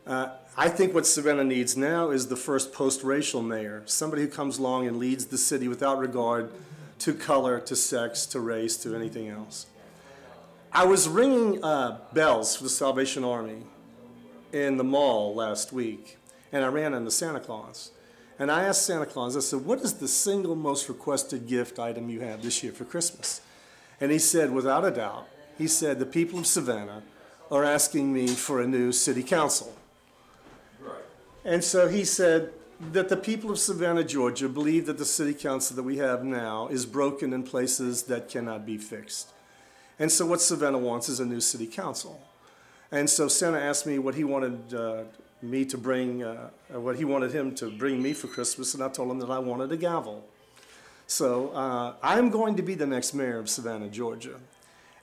I think what Savannah needs now is the first post-racial mayor, somebody who comes along and leads the city without regard to color, to sex, to race, to anything else. I was ringing bells for the Salvation Army in the mall last week, and I ran into Santa Claus. And I asked Santa Claus, I said, what is the single most requested gift item you have this year for Christmas? And he said, without a doubt, he said, the people of Savannah are asking me for a new city council. And so he said that the people of Savannah, Georgia, believe that the city council that we have now is broken in places that cannot be fixed. And so what Savannah wants is a new city council. And so Santa asked me what he wanted me to bring, what he wanted him to bring me for Christmas, and I told him that I wanted a gavel. So I'm going to be the next mayor of Savannah, Georgia.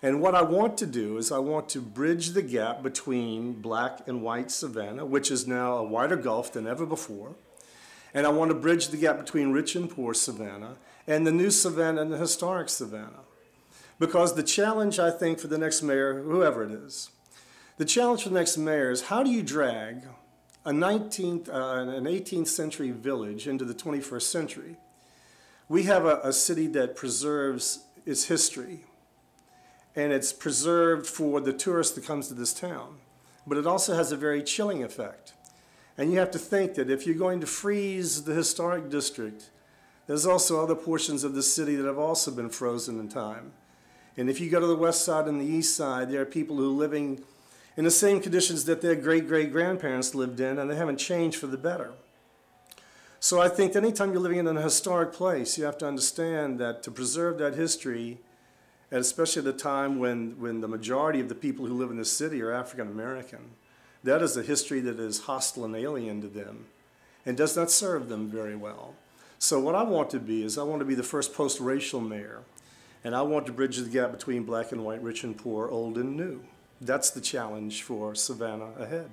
And what I want to do is I want to bridge the gap between black and white Savannah, which is now a wider gulf than ever before. And I want to bridge the gap between rich and poor Savannah and the new Savannah and the historic Savannah. Because the challenge, I think, for the next mayor, whoever it is, the challenge for the next mayor is how do you drag an 18th century village into the 21st century? We have a city that preserves its history, and it's preserved for the tourist that comes to this town. But it also has a very chilling effect. And you have to think that if you're going to freeze the historic district, there's also other portions of the city that have also been frozen in time. And if you go to the west side and the east side, there are people who are living in the same conditions that their great-great-grandparents lived in, and they haven't changed for the better. So I think that anytime you're living in an historic place, you have to understand that to preserve that history, and especially at a time when the majority of the people who live in this city are African American, that is a history that is hostile and alien to them and does not serve them very well. So what I want to be is I want to be the first post-racial mayor, and I want to bridge the gap between black and white, rich and poor, old and new. That's the challenge for Savannah ahead.